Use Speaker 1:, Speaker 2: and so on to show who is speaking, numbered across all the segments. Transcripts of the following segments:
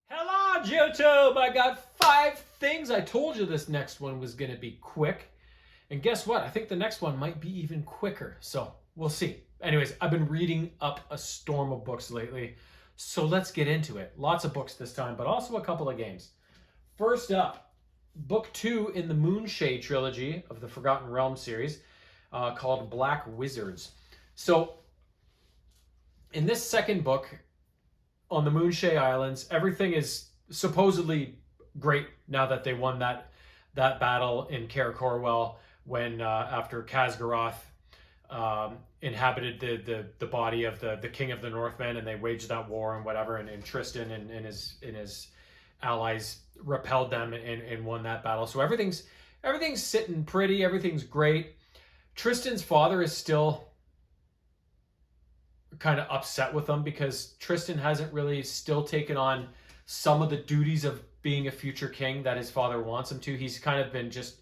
Speaker 1: Hello, YouTube! I got 5 things. I told you this next one was going to be quick. And guess what? I think the next one might be even quicker. So we'll see. Anyways, I've been reading up a storm of books lately. So let's get into it. Lots of books this time, but also a couple of games. First up, book 2 in the Moonshade trilogy of the Forgotten Realms series called Black Wizards. So in this second book, on the Moonshay Islands, everything is supposedly great now that they won that battle in Kaer Corwell when after Khazgaroth inhabited the body of the king of the Northmen, and they waged that war and whatever, and Tristan and his allies repelled them and won that battle. So everything's sitting pretty, everything's great. Tristan's father is still kind of upset with them because Tristan hasn't really still taken on some of the duties of being a future king that his father wants him to. He's kind of been just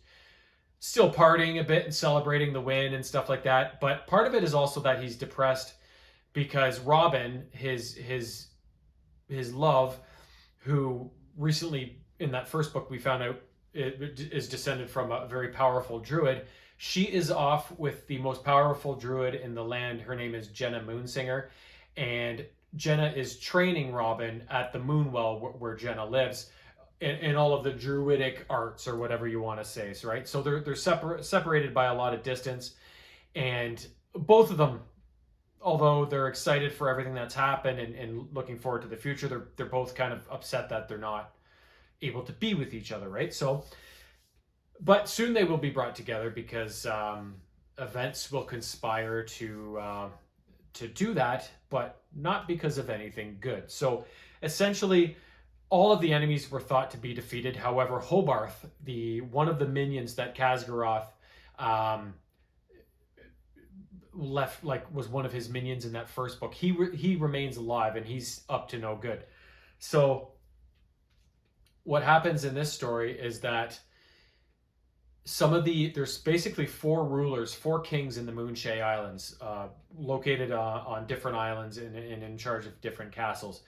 Speaker 1: still partying a bit and celebrating the win and stuff like that. But part of it is also that he's depressed because Robin, his love, who recently in that first book we found out it is descended from a very powerful druid. She is off with the most powerful druid in the land. Her name is Jenna Moonsinger. And Jenna is training Robin at the Moonwell where Jenna lives in all of the druidic arts or whatever you want to say, right? So they're separated by a lot of distance. And both of them, although they're excited for everything that's happened and looking forward to the future, they're both kind of upset that they're not able to be with each other, right? So but soon they will be brought together because events will conspire to do that, but not because of anything good. So essentially, all of the enemies were thought to be defeated. However, Hobarth, one of the minions that Khazgaroth left, like was one of his minions in that first book, he remains alive and he's up to no good. So what happens in this story is that there's basically 4 kings in the Moonshay Islands, located on different islands and in charge of different castles.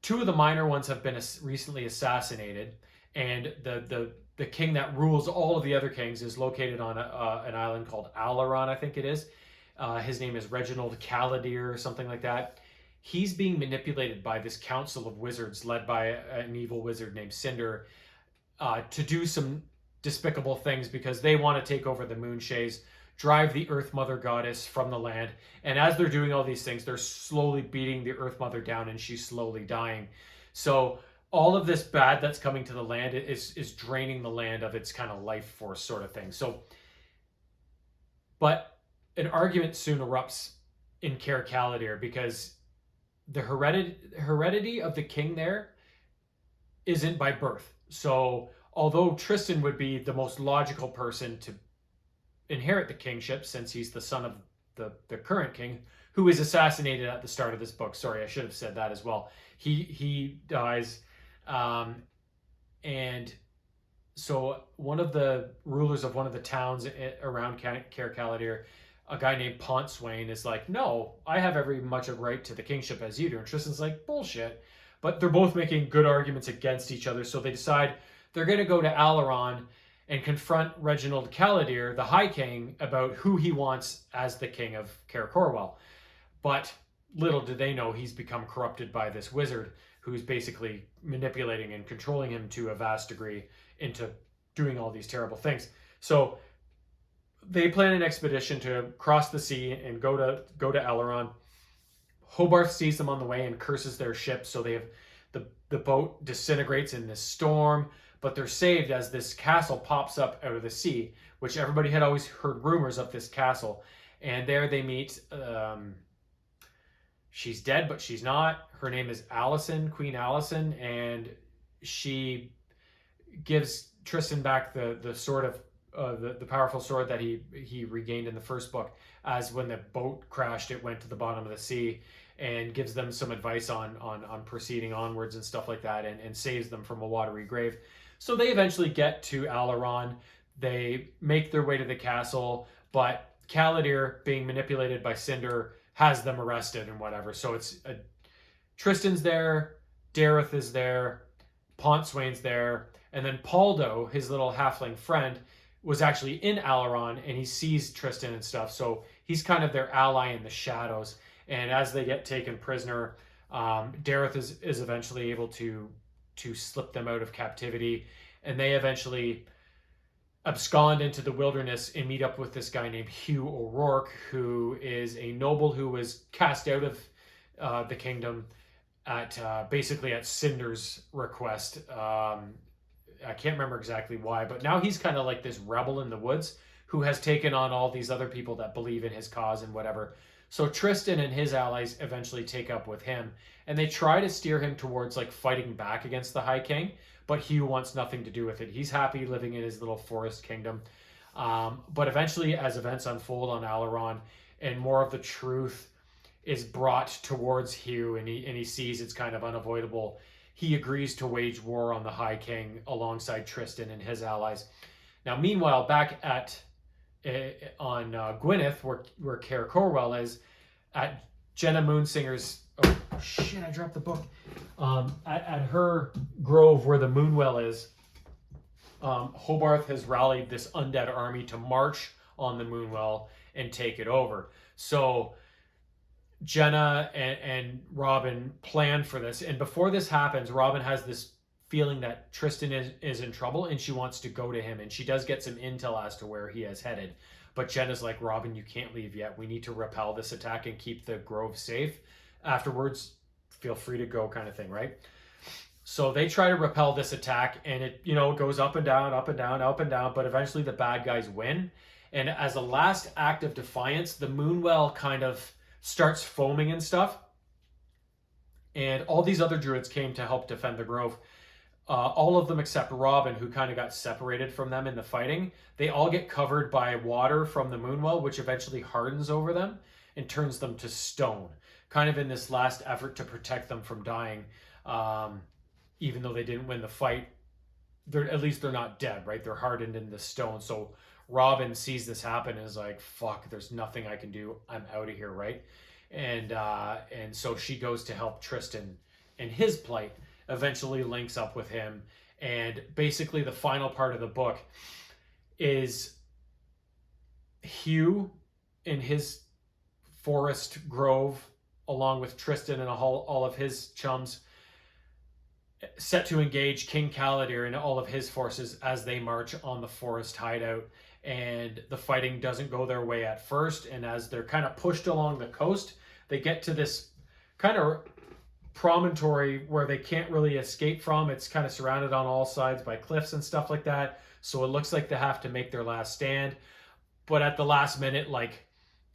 Speaker 1: 2 of the minor ones have been recently assassinated, and the king that rules all of the other kings is located on an island called Alaron, I think it is. His name is Reginald Caladir or something like that. He's being manipulated by this council of wizards led by an evil wizard named Cinder to do some despicable things because they want to take over the Moonshays, drive the Earth Mother goddess from the land. And as they're doing all these things, they're slowly beating the Earth Mother down and she's slowly dying. So all of this bad that's coming to the land is draining the land of its kind of life force sort of thing. So, but an argument soon erupts in Kaer Caladir because the heredity of the king there isn't by birth. So although Tristan would be the most logical person to inherit the kingship since he's the son of the current king, who is assassinated at the start of this book. Sorry, I should have said that as well. He dies. And so one of the rulers of one of the towns around Kaer Caladir, a guy named Pontswain, is like, no, I have every much a right to the kingship as you do. And Tristan's like, bullshit. But they're both making good arguments against each other. So they decide they're going to go to Alaron and confront Reginald Caladir, the High King, about who he wants as the king of Kaer Corwell. But little do they know he's become corrupted by this wizard who's basically manipulating and controlling him to a vast degree into doing all these terrible things. So they plan an expedition to cross the sea and go to Alaron. Hobarth sees them on the way and curses their ship, so they have the boat disintegrates in this storm. But they're saved as this castle pops up out of the sea, which everybody had always heard rumors of this castle. And there they meet, she's dead, but she's not. Her name is Allison, Queen Allison, and she gives Tristan back the sword of, the powerful sword that he regained in the first book, as when the boat crashed, it went to the bottom of the sea, and gives them some advice on proceeding onwards and stuff like that, and saves them from a watery grave. So they eventually get to Alaron. They make their way to the castle, but Caladir, being manipulated by Cinder, has them arrested and whatever. So it's Tristan's there, Dareth is there, Pontswain's there, and then Paldo, his little halfling friend, was actually in Alaron, and he sees Tristan and stuff. So he's kind of their ally in the shadows. And as they get taken prisoner, Dareth is eventually able to slip them out of captivity, and they eventually abscond into the wilderness and meet up with this guy named Hugh O'Rourke, who is a noble who was cast out of the kingdom at basically at Cinder's request. I can't remember exactly why, but now he's kind of like this rebel in the woods who has taken on all these other people that believe in his cause and whatever. So Tristan and his allies eventually take up with him, and they try to steer him towards like fighting back against the High King, but Hugh wants nothing to do with it. He's happy living in his little forest kingdom. But eventually, as events unfold on Alaron and more of the truth is brought towards Hugh, and he sees it's kind of unavoidable, he agrees to wage war on the High King alongside Tristan and his allies. Now, meanwhile, back at on Gwyneth, where Caer Corwell is, at Jenna Moonsinger's. Oh shit! I dropped the book. At her grove where the Moonwell is, Hobarth has rallied this undead army to march on the Moonwell and take it over. So Jenna and Robin plan for this, and before this happens, Robin has this feeling that Tristan is in trouble, and she wants to go to him, and she does get some intel as to where he is headed. But Jenna's like, Robin, you can't leave yet. We need to repel this attack and keep the grove safe. Afterwards, feel free to go, kind of thing, right? So they try to repel this attack, and it goes up and down, up and down, up and down, but eventually the bad guys win. And as a last act of defiance, the Moonwell kind of starts foaming and stuff, and all these other druids came to help defend the grove. All of them except Robin, who kind of got separated from them in the fighting. They all get covered by water from the Moonwell, which eventually hardens over them and turns them to stone, kind of in this last effort to protect them from dying. Even though they didn't win the fight, at least they're not dead, right? They're hardened into stone. So Robin sees this happen and is like, fuck, there's nothing I can do. I'm out of here, right? And so she goes to help Tristan in his plight, eventually links up with him. And basically the final part of the book is Hugh in his forest grove, along with Tristan and all of his chums, set to engage King Caladir and all of his forces as they march on the forest hideout. And the fighting doesn't go their way at first, and as they're kind of pushed along the coast, they get to this kind of promontory where they can't really escape from. It's kind of surrounded on all sides by cliffs and stuff like that, so it looks like they have to make their last stand. But at the last minute, like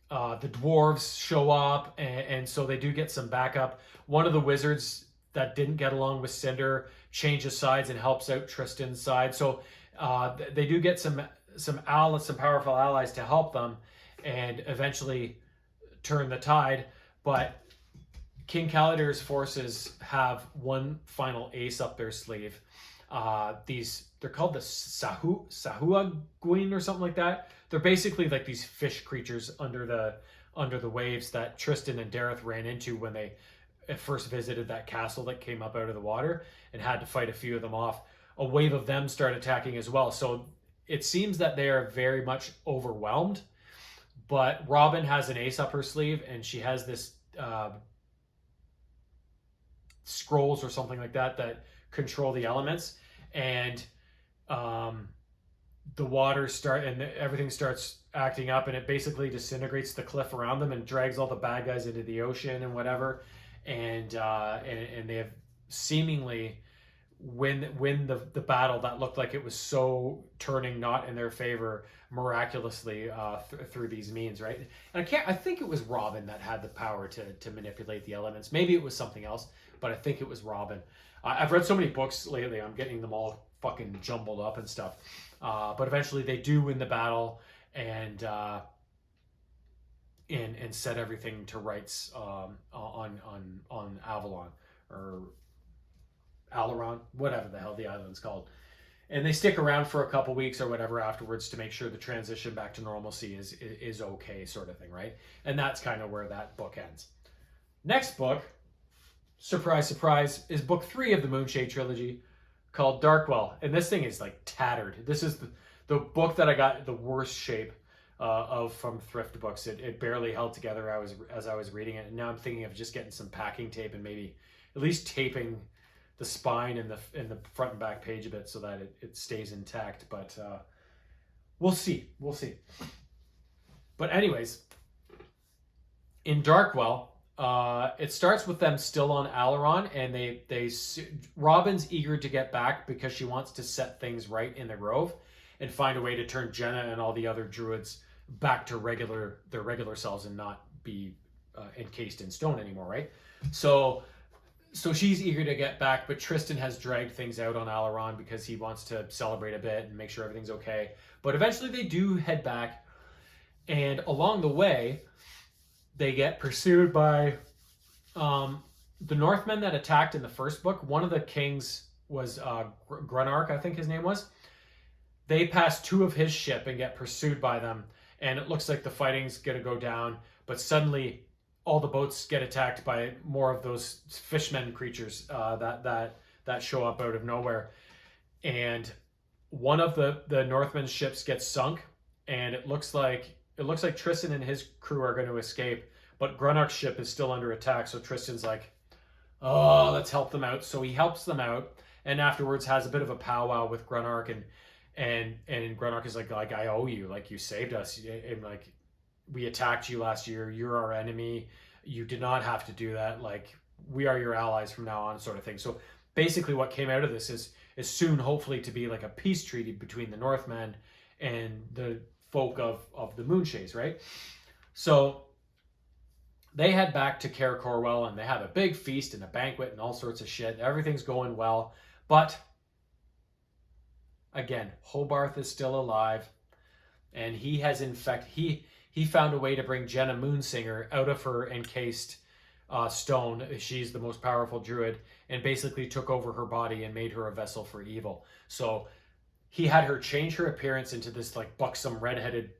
Speaker 1: the dwarves show up, and so they do get some backup. One of the wizards that didn't get along with Cinder changes sides and helps out Tristan's side. So they do get some powerful allies to help them and eventually turn the tide. But King Caladir's forces have one final ace up their sleeve. They're called the Sahuagin or something like that. They're basically like these fish creatures under the waves that Tristan and Dareth ran into when they first visited that castle that came up out of the water, and had to fight a few of them off. A wave of them start attacking as well. So it seems that they are very much overwhelmed, but Robin has an ace up her sleeve, and she has this scrolls or something like that control the elements, and the water and everything starts acting up, and it basically disintegrates the cliff around them and drags all the bad guys into the ocean and whatever. And they have seemingly win the battle that looked like it was so turning not in their favor miraculously through these means, right? And I think it was Robin that had the power to manipulate the elements. Maybe it was something else, but I think it was Robin. I've read so many books lately, I'm getting them all fucking jumbled up and stuff. But eventually they do win the battle and set everything to rights on Avalon, or Alaron, whatever the hell the island's called. And they stick around for a couple weeks or whatever afterwards to make sure the transition back to normalcy is okay, sort of thing, right? And that's kind of where that book ends. Next book, surprise, surprise, is book 3 of the Moonshade trilogy called Darkwell. And this thing is like tattered. This is the book that I got the worst shape of from thrift books. It barely held together as I was reading it. And now I'm thinking of just getting some packing tape and maybe at least taping the spine and the front and back page a bit so that it stays intact. But we'll see. We'll see. But anyways, in Darkwell, it starts with them still on Alaron, and Robin's eager to get back because she wants to set things right in the Grove and find a way to turn Jenna and all the other druids back to their regular selves and not be encased in stone anymore, right? So she's eager to get back, but Tristan has dragged things out on Alaron because he wants to celebrate a bit and make sure everything's okay. But eventually they do head back, and along the way, they get pursued by the Northmen that attacked in the first book. One of the kings was Grunark, I think his name was. They pass 2 of his ship and get pursued by them, and it looks like the fighting's going to go down, but suddenly all the boats get attacked by more of those fishmen creatures that show up out of nowhere. And one of the Northmen's ships gets sunk, and it looks like Tristan and his crew are going to escape, but Grunark's ship is still under attack. So Tristan's like, "Oh, let's help them out." So he helps them out, and afterwards has a bit of a powwow with Grunark, and Grunark is like, "I owe you. Like, you saved us, and like, we attacked you last year. You're our enemy. You did not have to do that. Like, we are your allies from now on," sort of thing. So basically what came out of this is soon hopefully to be like a peace treaty between the Northmen and the folk of the Moonshades, right? So they head back to Cair Corwell, and they have a big feast and a banquet and all sorts of shit. Everything's going well. But again, Hobarth is still alive, and he has he found a way to bring Jenna Moonsinger out of her encased stone. She's the most powerful druid, and basically took over her body and made her a vessel for evil. So he had her change her appearance into this like buxom redheaded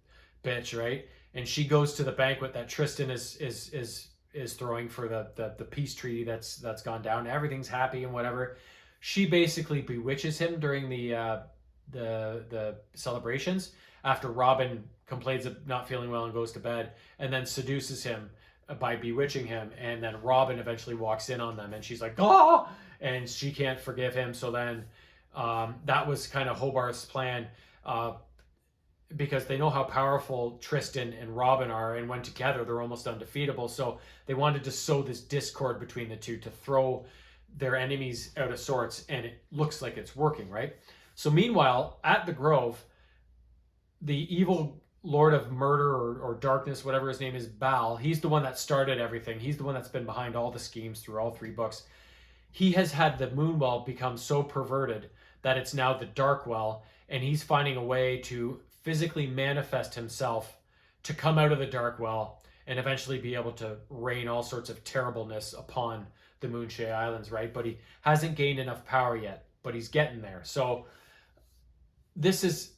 Speaker 1: bitch, right? And she goes to the banquet that Tristan is throwing for the peace treaty that's gone down. Everything's happy and whatever. She basically bewitches him during the celebrations after Robin complains of not feeling well and goes to bed, and then seduces him by bewitching him. And then Robin eventually walks in on them, and she's like, "Oh!" and she can't forgive him. So then that was kind of Hobarth's plan, because they know how powerful Tristan and Robin are, and when together they're almost undefeatable. So they wanted to sow this discord between the two to throw their enemies out of sorts, and it looks like it's working, right? So meanwhile, at the Grove, the evil Lord of Murder or Darkness, whatever his name is, Baal, he's the one that started everything. He's the one that's been behind all the schemes through all 3 books. He has had the Moonwell become so perverted that it's now the Darkwell, and he's finding a way to physically manifest himself to come out of the Darkwell and eventually be able to rain all sorts of terribleness upon the Moonshade Islands, right? But he hasn't gained enough power yet, but he's getting there. So this is...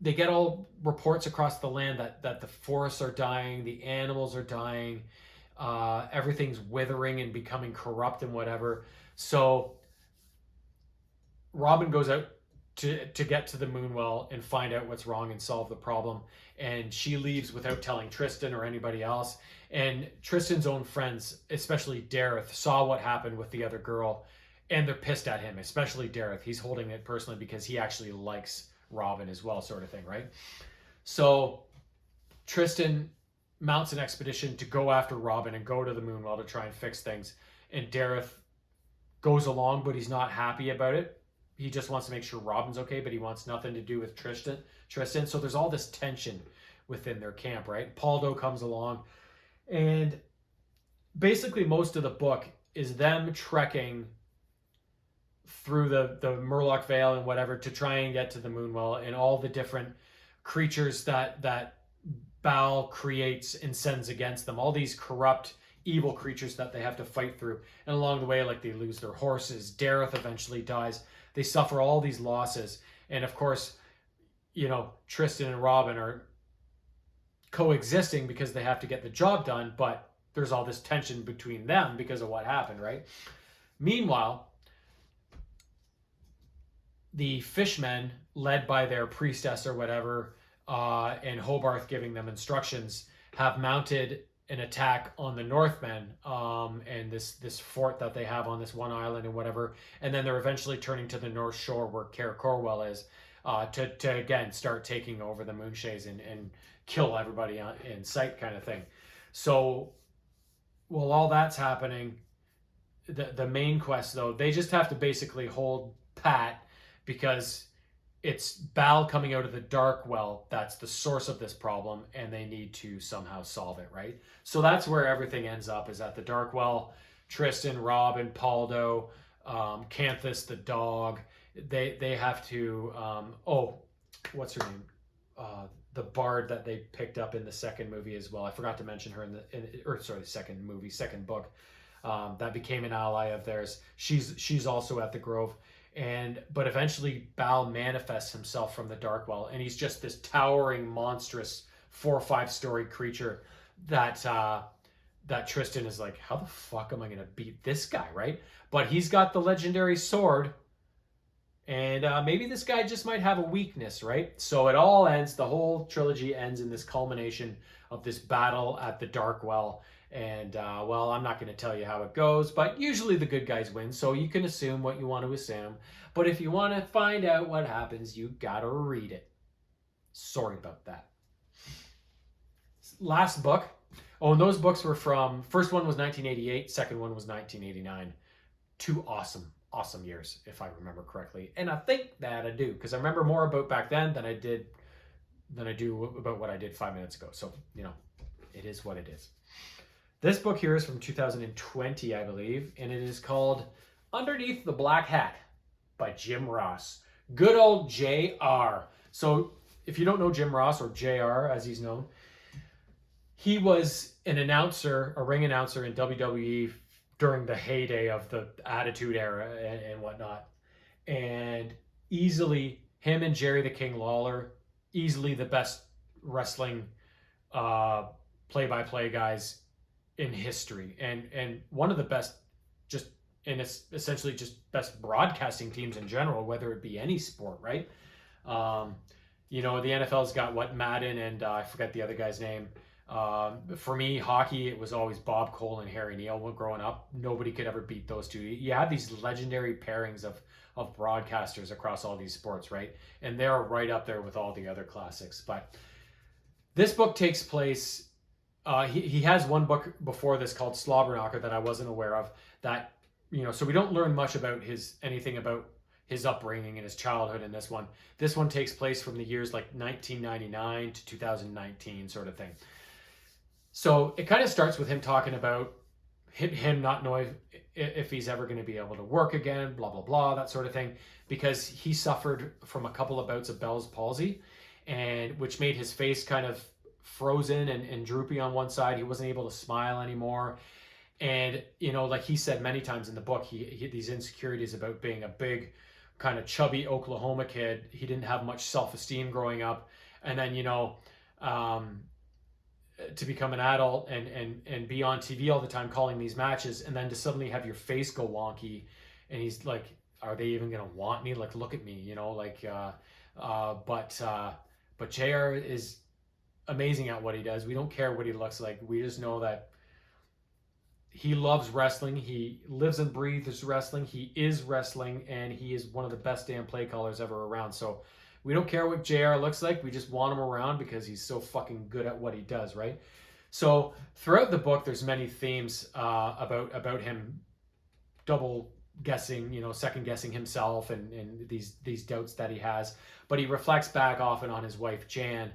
Speaker 1: They get all reports across the land that the forests are dying, the animals are dying, everything's withering and becoming corrupt and whatever. So Robin goes out to get to the Moonwell and find out what's wrong and solve the problem. And she leaves without telling Tristan or anybody else. And Tristan's own friends, especially Dareth, saw what happened with the other girl, and they're pissed at him, especially Dareth. He's holding it personally because he actually likes Robin as well, sort of thing, right? So Tristan mounts an expedition to go after Robin and go to the Moonwell to try and fix things. And Dareth goes along, but he's not happy about it. He just wants to make sure Robin's okay, but he wants nothing to do with Tristan. So there's all this tension within their camp, right? Paldo comes along, and basically most of the book is them trekking through the Murloc Vale and whatever to try and get to the Moonwell, and all the different creatures that Baal creates and sends against them. All these corrupt, evil creatures that they have to fight through. And along the way, like, they lose their horses. Dareth eventually dies. They suffer all these losses. And of course, you know, Tristan and Robin are coexisting because they have to get the job done, but there's all this tension between them because of what happened, right? Meanwhile, the fishmen, led by their priestess or whatever, and Hobarth giving them instructions, have mounted an attack on the Northmen, and this fort that they have on this one island and whatever, and then they're eventually turning to the North Shore where Cair Corwell is, to again start taking over the Moonshaes and kill everybody in sight, kind of thing. So while all that's happening, the main quest though, they just have to basically hold pat, because it's Bal coming out of the Darkwell that's the source of this problem, and they need to somehow solve it, right? So that's where everything ends up, is at the Darkwell. Tristan, Robin, Paldo, Canthus the dog, they have to what's her name? The bard that they picked up in the second movie as well. I forgot to mention her the second book. That became an ally of theirs. She's also at the Grove. But eventually Bal manifests himself from the Darkwell, and he's just this towering, monstrous 4 or 5 story creature that Tristan is like, how the fuck am I gonna beat this guy, right? But he's got the legendary sword, and maybe this guy just might have a weakness, right? So it all ends, the whole trilogy ends in this culmination of this battle at the Darkwell. And well, I'm not going to tell you how it goes, but usually the good guys win, so you can assume what you want to assume. But if you want to find out what happens, you gotta read it. Sorry about that. Last book. Oh, and those books were from, first one was 1988, second one was 1989. 2 awesome years, if I remember correctly. And I think that I do, because I remember more about back then than I do about what I did 5 minutes ago. So, it is what it is. This book here is from 2020, I believe, and it is called Underneath the Black Hat by Jim Ross. Good old JR. So if you don't know Jim Ross, or JR as he's known, he was an announcer, a ring announcer in WWE during the heyday of the Attitude Era and whatnot. And easily, him and Jerry the King Lawler, easily the best wrestling play-by-play guys in history, and one of the best, just, and it's essentially just best broadcasting teams in general, whether it be any sport, right? The NFL's got Madden, and I forget the other guy's name. For me, hockey, it was always Bob Cole and Harry Neal. When growing up, nobody could ever beat those two. You have these legendary pairings of broadcasters across all these sports, right? And they're right up there with all the other classics. But this book takes place. He has one book before this called Slobberknocker that I wasn't aware of. That, so we don't learn much about anything about his upbringing and his childhood in this one. This one takes place from the years like 1999 to 2019, sort of thing. So it kind of starts with him talking about him not knowing if he's ever going to be able to work again, blah, blah, blah, that sort of thing, because he suffered from a couple of bouts of Bell's palsy, and which made his face kind of frozen and droopy on one side. He wasn't able to smile anymore. And, like he said many times in the book, he had these insecurities about being a big, kind of chubby Oklahoma kid. He didn't have much self-esteem growing up. And then, to become an adult and be on TV all the time calling these matches, and then to suddenly have your face go wonky, and he's like, are they even going to want me? Like, look at me, but JR is amazing at what he does. We don't care what he looks like. We just know that he loves wrestling. He lives and breathes wrestling. He is wrestling, and he is one of the best damn play callers ever around. So we don't care what JR looks like. We just want him around because he's so fucking good at what he does, right? So throughout the book, there's many themes about him double guessing, second guessing himself and these doubts that he has. But he reflects back often on his wife, Jan,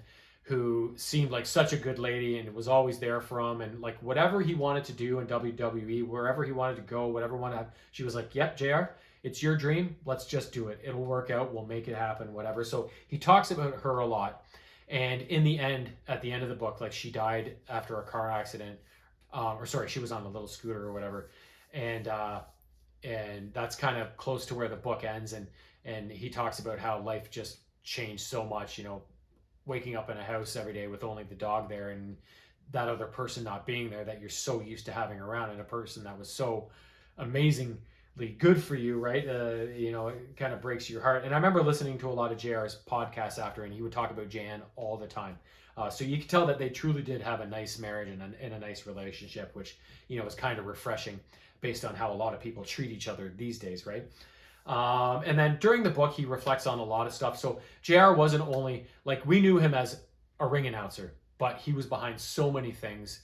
Speaker 1: who seemed like such a good lady and was always there for him. And like whatever he wanted to do in WWE, wherever he wanted to go, whatever wanted to happen, she was like, yep, JR, it's your dream. Let's just do it. It'll work out. We'll make it happen, whatever. So he talks about her a lot. And in the end, at the end of the book, like she died after a car accident, she was on a little scooter or whatever. And that's kind of close to where the book ends. And he talks about how life just changed so much, waking up in a house every day with only the dog there, and that other person not being there that you're so used to having around, and a person that was so amazingly good for you, right? It kind of breaks your heart. And I remember listening to a lot of JR's podcasts after, and he would talk about Jan all the time. So you could tell that they truly did have a nice marriage and a nice relationship, which, is kind of refreshing based on how a lot of people treat each other these days, right? And then during the book, he reflects on a lot of stuff. So JR wasn't only, like, we knew him as a ring announcer, but he was behind so many things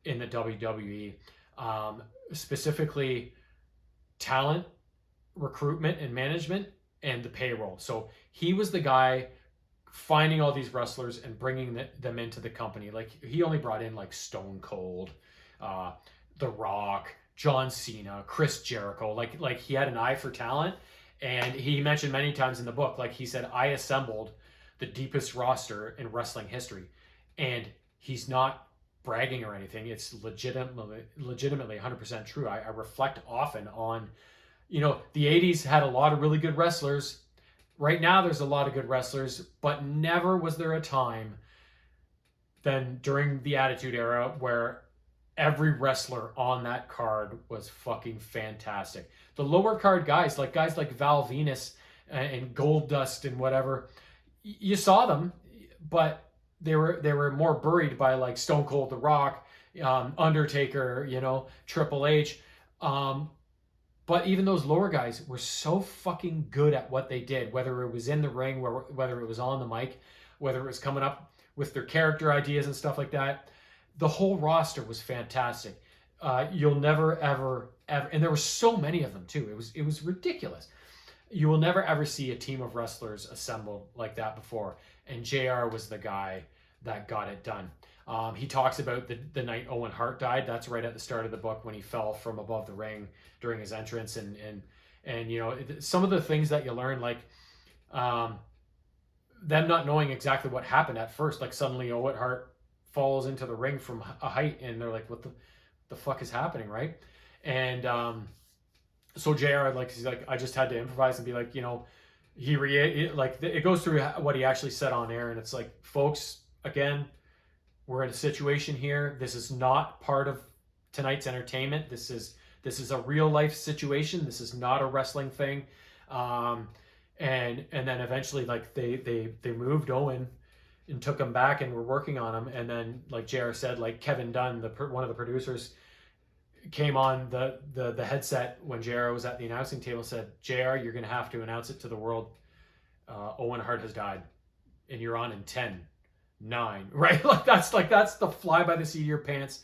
Speaker 1: in the WWE, specifically talent, recruitment and management, and the payroll. So he was the guy finding all these wrestlers and bringing them into the company. Like, he only brought in like Stone Cold, The Rock, John Cena, Chris Jericho. Like he had an eye for talent, and he mentioned many times in the book, like he said, I assembled the deepest roster in wrestling history. And he's not bragging or anything. It's legitimately 100% true. I reflect often on, the 80s had a lot of really good wrestlers. Right now there's a lot of good wrestlers, but never was there a time then during the Attitude Era where every wrestler on that card was fucking fantastic. The lower card guys like Val Venus and Goldust and whatever, you saw them, but they were more buried by like Stone Cold, The Rock, Undertaker, Triple H. But even those lower guys were so fucking good at what they did, whether it was in the ring, whether it was on the mic, whether it was coming up with their character ideas and stuff like that. The whole roster was fantastic. You'll never, ever, and there were so many of them too. It was ridiculous. You will never ever see a team of wrestlers assembled like that before. And JR was the guy that got it done. He talks about the night Owen Hart died. That's right at the start of the book when he fell from above the ring during his entrance. And some of the things that you learn, like them not knowing exactly what happened at first. Like suddenly Owen Hart falls into the ring from a height, and they're like, what the fuck is happening, right? And so JR, he's like, I just had to improvise and be like, it goes through what he actually said on air, and it's like, folks, again, we're in a situation here. This is not part of tonight's entertainment. This is a real life situation. This is not a wrestling thing. And then eventually, like they moved Owen and took him back and were working on him. And then, like JR said, like Kevin Dunn, one of the producers, came on the headset when JR was at the announcing table, said, JR, you're going to have to announce it to the world. Owen Hart has died, and you're on in 10, 9, right? That's the fly by the seat of your pants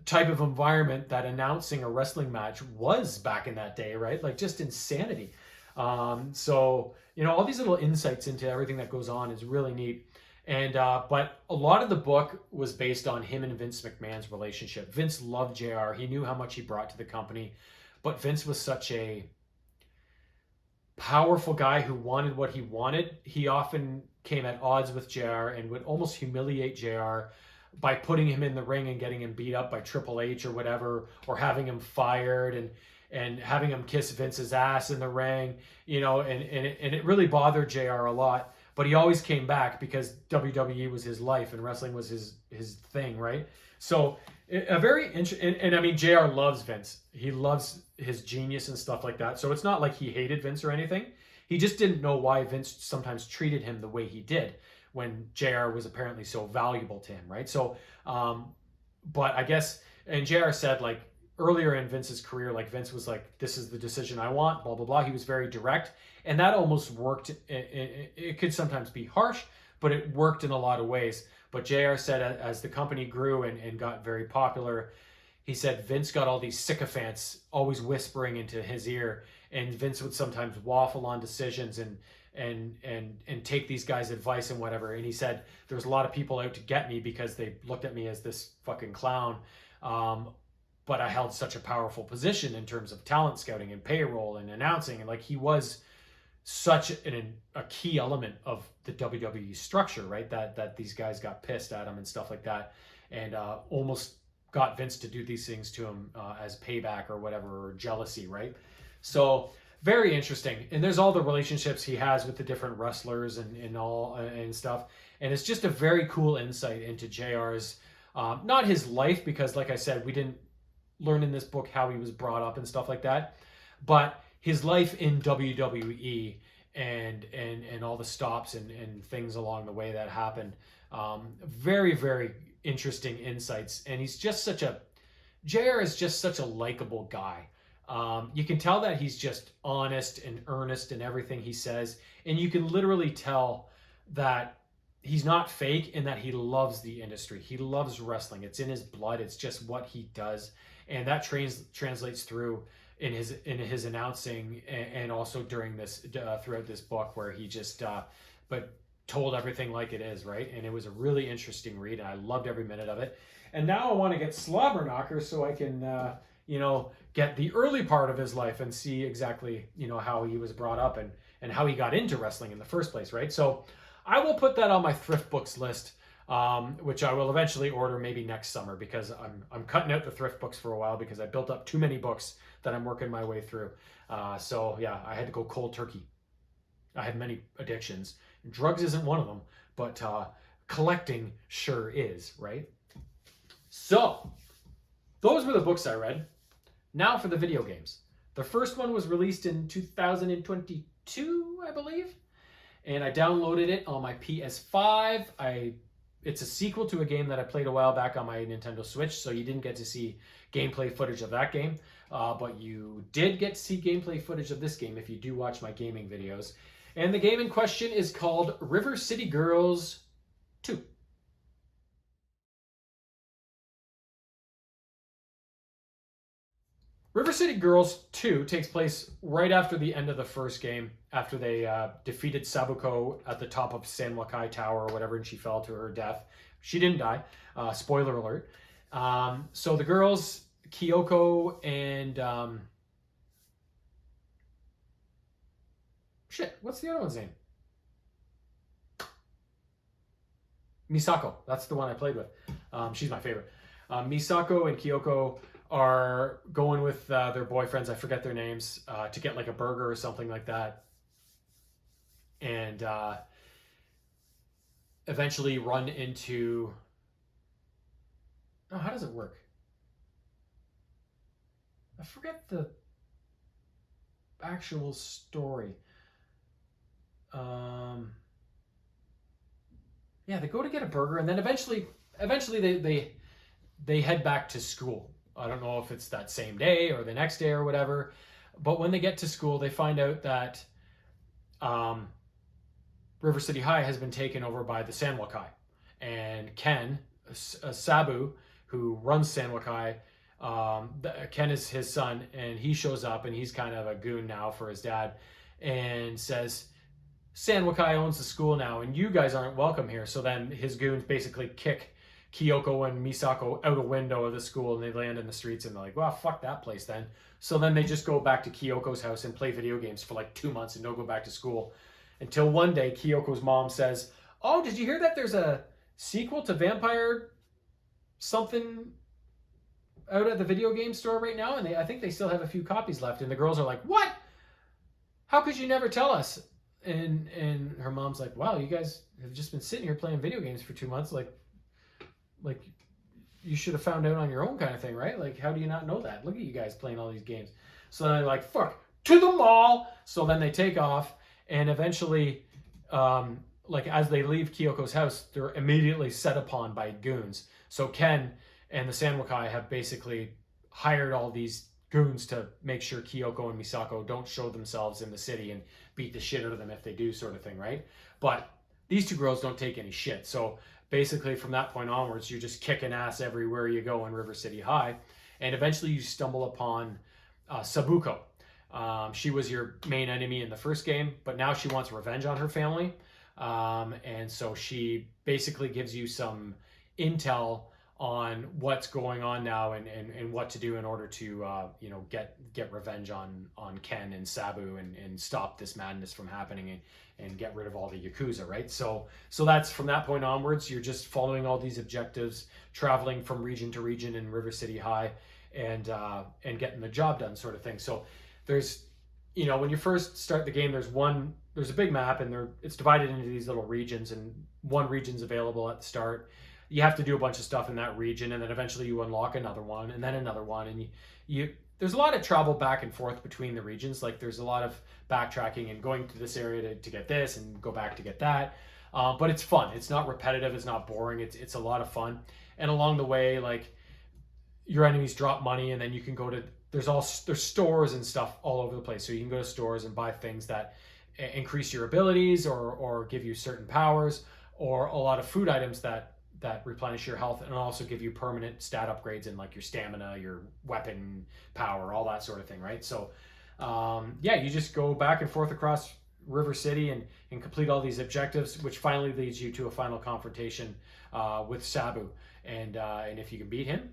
Speaker 1: type of environment that announcing a wrestling match was back in that day, right? Like, just insanity. So, all these little insights into everything that goes on is really neat. And but a lot of the book was based on him and Vince McMahon's relationship. Vince loved JR. He knew how much he brought to the company, but Vince was such a powerful guy who wanted what he wanted. He often came at odds with JR and would almost humiliate JR by putting him in the ring and getting him beat up by Triple H or whatever, or having him fired and having him kiss Vince's ass in the ring, and it really bothered JR a lot. But he always came back because WWE was his life and wrestling was his thing, right? So a very interesting, and I mean, JR loves Vince. He loves his genius and stuff like that. So it's not like he hated Vince or anything. He just didn't know why Vince sometimes treated him the way he did when JR was apparently so valuable to him, right? So, but I guess, and JR said, like, earlier in Vince's career, like, Vince was like, this is the decision I want, blah, blah, blah. He was very direct. And that almost worked. It could sometimes be harsh, but it worked in a lot of ways. But JR said as the company grew and got very popular, he said Vince got all these sycophants always whispering into his ear. And Vince would sometimes waffle on decisions and take these guys' advice and whatever. And he said there was a lot of people out to get me because they looked at me as this fucking clown. But I held such a powerful position in terms of talent scouting and payroll and announcing. And like, he was such a key element of the WWE structure, right? That these guys got pissed at him and stuff like that, and almost got Vince to do these things to him as payback or whatever, or jealousy, right? So very interesting. And there's all the relationships he has with the different wrestlers and all and stuff. And it's just a very cool insight into JR's Not his life, because like I said, we didn't learn in this book how he was brought up and stuff like that, but his life in WWE and all the stops and things along the way that happened. Very, very interesting insights. And he's just such a, JR is just such a likable guy. You can tell that he's just honest and earnest in everything he says. And you can literally tell that he's not fake and that he loves the industry. He loves wrestling. It's in his blood. It's just what he does. And that translates through in his announcing and also during this throughout this book, where he just but told everything like it is, right? And it was a really interesting read, and I loved every minute of it. And now I want to get Slobberknocker so I can get the early part of his life and see exactly how he was brought up and how he got into wrestling in the first place, right? So I will put that on my thrift books list, which I will eventually order maybe next summer, because I'm cutting out the thrift books for a while because I built up too many books that I'm working my way through. So yeah, I had to go cold turkey. I have many addictions. Drugs isn't one of them, but collecting sure is, right? So those were the books I read. Now for the video games. The first one was released in 2022, I believe, and I downloaded it on my PS5. It's a sequel to a game that I played a while back on my Nintendo Switch, so you didn't get to see gameplay footage of that game, but you did get to see gameplay footage of this game if you do watch my gaming videos. And the game in question is called River City Girls 2. River City Girls 2 takes place right after the end of the first game, after they defeated Sabuko at the top of San Wakai Tower or whatever, and she fell to her death. She didn't die. Spoiler alert. So the girls, Kyoko and... what's the other one's name? Misako. That's the one I played with. She's my favorite. Misako and Kyoko are going with their boyfriends, I forget their names, to get like a burger or something like that. And eventually run into... Oh, how does it work? I forget the actual story. Yeah, they go to get a burger, and then eventually they head back to school. I don't know if it's that same day or the next day or whatever, but when they get to school, they find out that River City High has been taken over by the San Wakai, and Ken, Sabu, who runs San Wakai, Ken is his son, and he shows up, and he's kind of a goon now for his dad, and says, San Wakai owns the school now, and you guys aren't welcome here. So then his goons basically kick Kyoko and Misako out a window of the school, and they land in the streets, and they're like, well, fuck that place then. So then they just go back to Kyoko's house and play video games for like 2 months and don't go back to school. Until one day, Kyoko's mom says, oh, did you hear that there's a sequel to Vampire something out at the video game store right now? And I think they still have a few copies left. And the girls are like, what? How could you never tell us? And her mom's like, wow, you guys have just been sitting here playing video games for 2 months. Like you should have found out on your own, kind of thing, right? Like, how do you not know that? Look at you guys playing all these games. So they're like, fuck, to the mall. So then they take off, and eventually, like as they leave Kyoko's house, they're immediately set upon by goons. So Ken and the San Wakai have basically hired all these goons to make sure Kyoko and Misako don't show themselves in the city and beat the shit out of them if they do, sort of thing, right? But these two girls don't take any shit. So basically from that point onwards, you're just kicking ass everywhere you go in River City High. And eventually you stumble upon Sabuko. She was your main enemy in the first game, but now she wants revenge on her family. And so she basically gives you some intel on what's going on now and what to do in order to get revenge on Ken and Sabu and stop this madness from happening and get rid of all the Yakuza, right? So that's from that point onwards, you're just following all these objectives, traveling from region to region in River City High and getting the job done, sort of thing. So there's, when you first start the game, there's a big map, and it's divided into these little regions, and one region's available at the start. you have to do a bunch of stuff in that region, and then eventually you unlock another one, and then another one, and you there's a lot of travel back and forth between the regions. Like there's a lot of backtracking and going to this area to get this and go back to get that. But it's fun. It's not repetitive. It's not boring. It's a lot of fun. And along the way, like your enemies drop money, and then you can go to there's stores and stuff all over the place. So you can go to stores and buy things that increase your abilities or give you certain powers, or a lot of food items that replenish your health and also give you permanent stat upgrades in like your stamina, your weapon power, all that sort of thing, right? So yeah, you just go back and forth across River City and complete all these objectives, which finally leads you to a final confrontation with Sabu. And if you can beat him,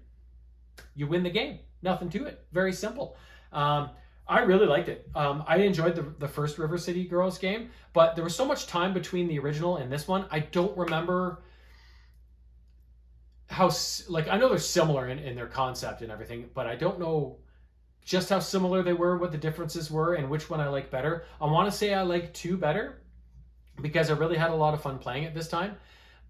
Speaker 1: you win the game. Nothing to it. Very simple. I really liked it. I enjoyed the first River City Girls game, but there was so much time between the original and this one. I don't remember how, like, I know they're similar in their concept and everything, but I don't know just how similar they were, what the differences were, and which one I like better. I want to say I like 2 better because I really had a lot of fun playing it this time,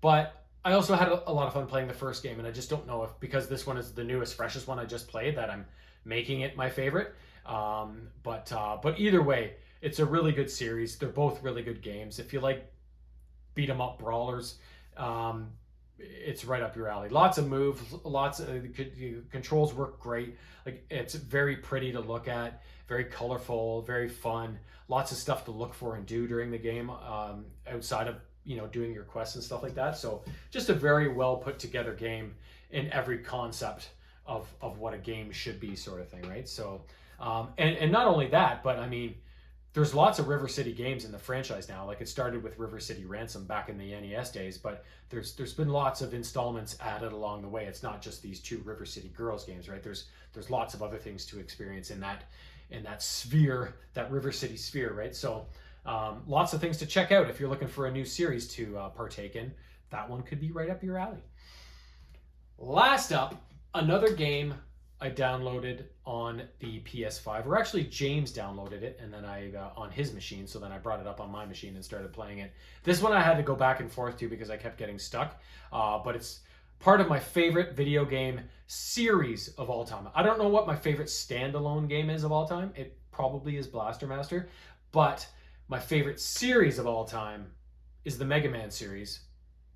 Speaker 1: but I also had a lot of fun playing the first game, and I just don't know if, because this one is the newest, freshest one I just played, that I'm making it my favorite. But either way, it's a really good series. They're both really good games. If you like beat 'em up brawlers, it's right up your alley. Lots of moves, lots of controls work great. Like it's very pretty to look at, very colorful, very fun. Lots of stuff to look for and do during the game, outside of doing your quests and stuff like that. So just a very well put together game in every concept of what a game should be, sort of thing, right? So and not only that, but I mean, there's lots of River City games in the franchise now. Like it started with River City Ransom back in the NES days, but there's been lots of installments added along the way. It's not just these 2 River City Girls games, right? There's lots of other things to experience in that sphere, that River City sphere, right? So lots of things to check out if you're looking for a new series to partake in. That one could be right up your alley. Last up, another game I downloaded on the PS5, or actually James downloaded it, and then I on his machine, so then I brought it up on my machine and started playing it. This one I had to go back and forth to because I kept getting stuck, but it's part of my favorite video game series of all time. I don't know what my favorite standalone game is of all time. It probably is Blaster Master, but my favorite series of all time is the Mega Man series,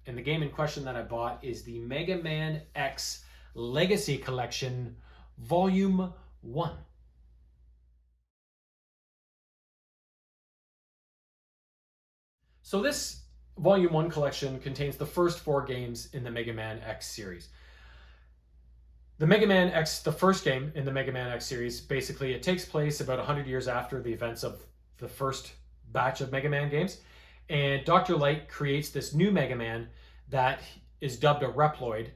Speaker 1: and the game in question that I bought is the Mega Man X Legacy Collection Volume 1. So this Volume 1 collection contains the first 4 games in the Mega Man X series. The Mega Man X, the first game in the Mega Man X series, basically it takes place about 100 years after the events of the first batch of Mega Man games, and Dr. Light creates this new Mega Man that is dubbed a Reploid,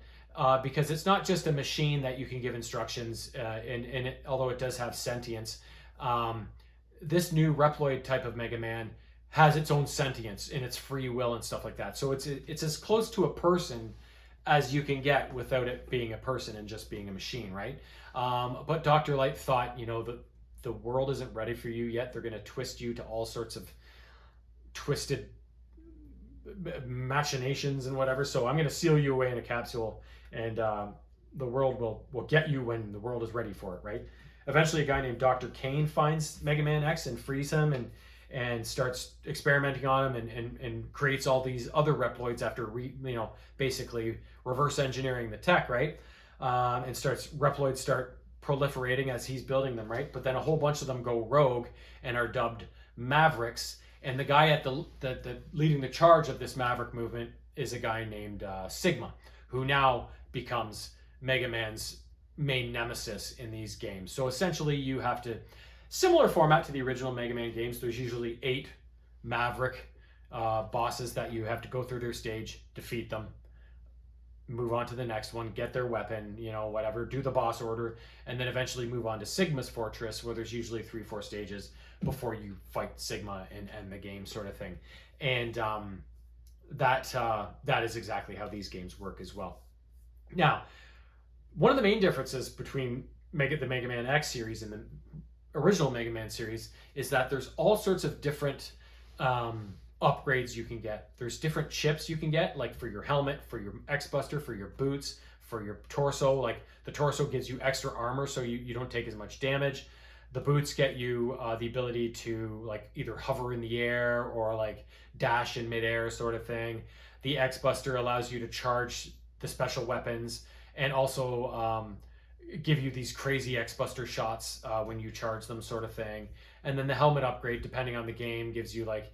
Speaker 1: because it's not just a machine that you can give instructions, and although it does have sentience, this new Reploid type of Mega Man has its own sentience and its free will and stuff like that. So it's as close to a person as you can get without it being a person and just being a machine, right? But Dr. Light thought, the world isn't ready for you yet. They're going to twist you to all sorts of twisted machinations and whatever. So I'm going to seal you away in a capsule, and the world will get you when the world is ready for it, right? Eventually, a guy named Dr. Kane finds Mega Man X and frees him and starts experimenting on him and creates all these other Reploids after basically reverse engineering the tech, right? And Reploids start proliferating as he's building them, right? But then a whole bunch of them go rogue and are dubbed Mavericks. And the guy at the leading the charge of this Maverick movement is a guy named Sigma, who now becomes Mega Man's main nemesis in these games. So essentially you have to, similar format to the original Mega Man games, there's usually 8 Maverick bosses that you have to go through their stage, defeat them, move on to the next one, get their weapon, whatever, do the boss order, and then eventually move on to Sigma's Fortress, where there's usually 3-4 stages before you fight Sigma and end the game, sort of thing. And that is exactly how these games work as well. Now, one of the main differences between the Mega Man X series and the original Mega Man series is that there's all sorts of different upgrades you can get. There's different chips you can get, like for your helmet, for your X-Buster, for your boots, for your torso. Like the torso gives you extra armor so you don't take as much damage. The boots get you the ability to like either hover in the air or like dash in midair sort of thing. The X-Buster allows you to charge the special weapons and also give you these crazy X-Buster shots when you charge them sort of thing. And then the helmet upgrade, depending on the game, gives you like,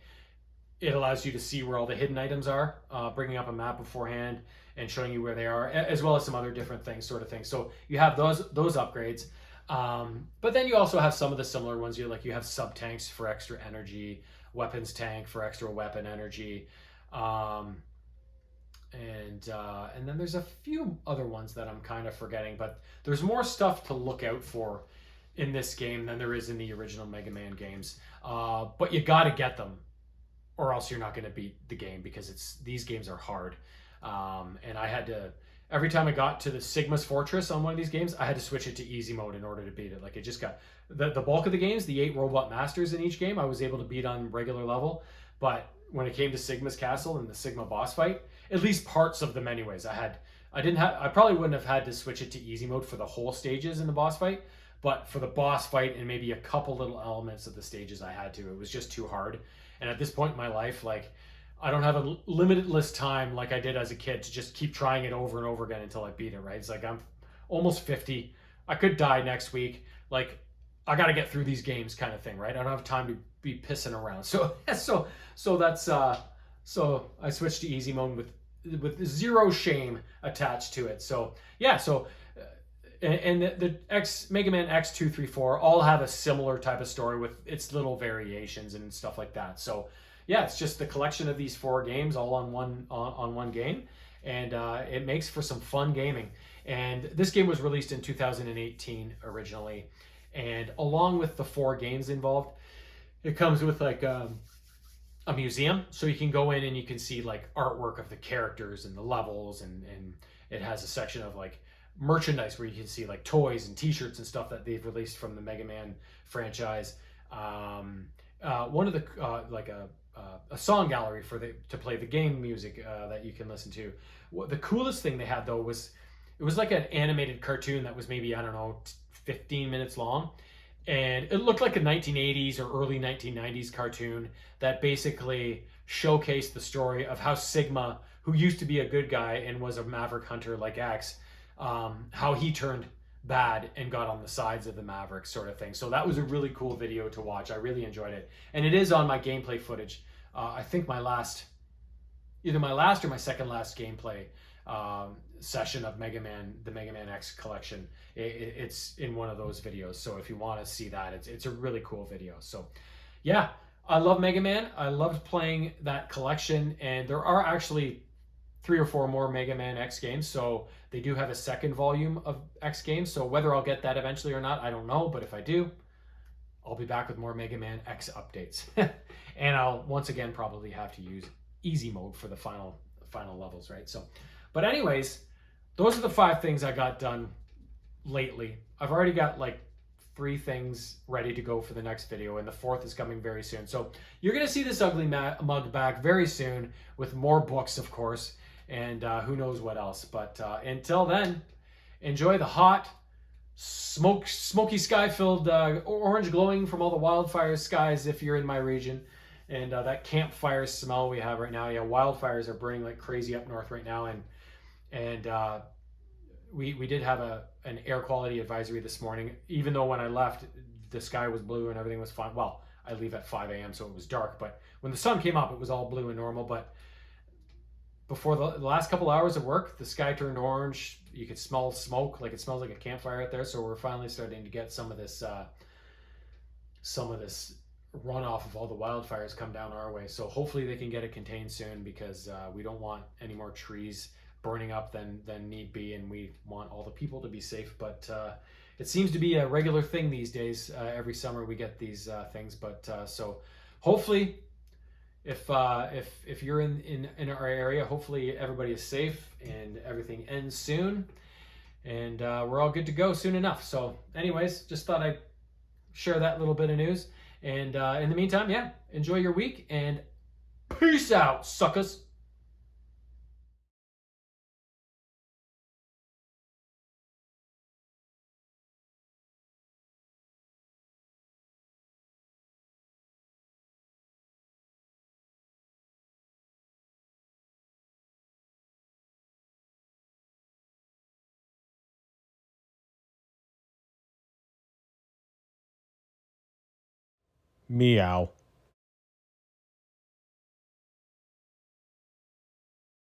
Speaker 1: it allows you to see where all the hidden items are, bringing up a map beforehand and showing you where they are, as well as some other different things, sort of thing. So you have those upgrades. But then you also have some of the similar ones. You have sub tanks for extra energy, weapons tank for extra weapon energy, and then there's a few other ones that I'm kind of forgetting. But there's more stuff to look out for in this game than there is in the original Mega Man games. But you got to get them, or else you're not going to beat the game, because these games are hard. And I had to, every time I got to the Sigma's Fortress on one of these games, I had to switch it to easy mode in order to beat it. Like it just got, the bulk of the games, the 8 robot masters in each game, I was able to beat on regular level. But when it came to Sigma's Castle and the Sigma boss fight, at least parts of them anyways, I probably wouldn't have had to switch it to easy mode for the whole stages in the boss fight. But for the boss fight and maybe a couple little elements of the stages, I had to. It was just too hard. And at this point in my life, like, I don't have a limitless time like I did as a kid to just keep trying it over and over again until I beat it, right? It's like I'm almost 50. I could die next week. Like, I got to get through these games kind of thing, right? I don't have time to be pissing around. So that's so I switched to easy mode with zero shame attached to it. So yeah, so and the Mega Man X2, 3, 4 all have a similar type of story with its little variations and stuff like that. So yeah, it's just the collection of these 4 games all on one game, and it makes for some fun gaming. And this game was released in 2018 originally, and along with the 4 games involved, it comes with like a museum, so you can go in and you can see like artwork of the characters and the levels, and it has a section of like merchandise where you can see like toys and t-shirts and stuff that they've released from the Mega Man franchise. One of the like a song gallery to play the game music that you can listen to. The coolest thing they had though was, it was like an animated cartoon that was maybe, I don't know, 15 minutes long, and it looked like a 1980s or early 1990s cartoon that basically showcased the story of how Sigma, who used to be a good guy and was a maverick hunter like X, how he turned bad and got on the sides of the Mavericks sort of thing. So that was a really cool video to watch. I really enjoyed it. And it is on my gameplay footage. I think either my last or my second last gameplay session of the Mega Man X collection. It's in one of those videos. So if you want to see that, it's a really cool video. So yeah, I love Mega Man. I loved playing that collection, and there are actually 3 or 4 more Mega Man X games. So they do have a second volume of X games. So whether I'll get that eventually or not, I don't know. But if I do, I'll be back with more Mega Man X updates. And I'll once again probably have to use easy mode for the final levels, right? So, but anyways, those are the 5 things I got done lately. I've already got like 3 things ready to go for the next video, and the 4th is coming very soon. So you're going to see this ugly mug back very soon with more books, of course, and who knows what else. But until then, enjoy the hot, smoky sky-filled orange glowing from all the wildfire skies if you're in my region, and that campfire smell we have right now. Yeah, wildfires are burning like crazy up north right now, and we did have an air quality advisory this morning, even though when I left the sky was blue and everything was fine. Well, I leave at 5 a.m. so it was dark, but when the sun came up it was all blue and normal. But before the last couple hours of work, the sky turned orange. You could smell smoke, like it smells like a campfire out there. So we're finally starting to get some of this runoff of all the wildfires come down our way. So hopefully they can get it contained soon, because we don't want any more trees burning up than need be, and we want all the people to be safe. But it seems to be a regular thing these days. Every summer we get these things. But so hopefully, if you're in our area, hopefully everybody is safe and everything ends soon, and we're all good to go soon enough. So anyways, just thought I'd share that little bit of news. And in the meantime, yeah, enjoy your week, and Peace out, suckers. Meow.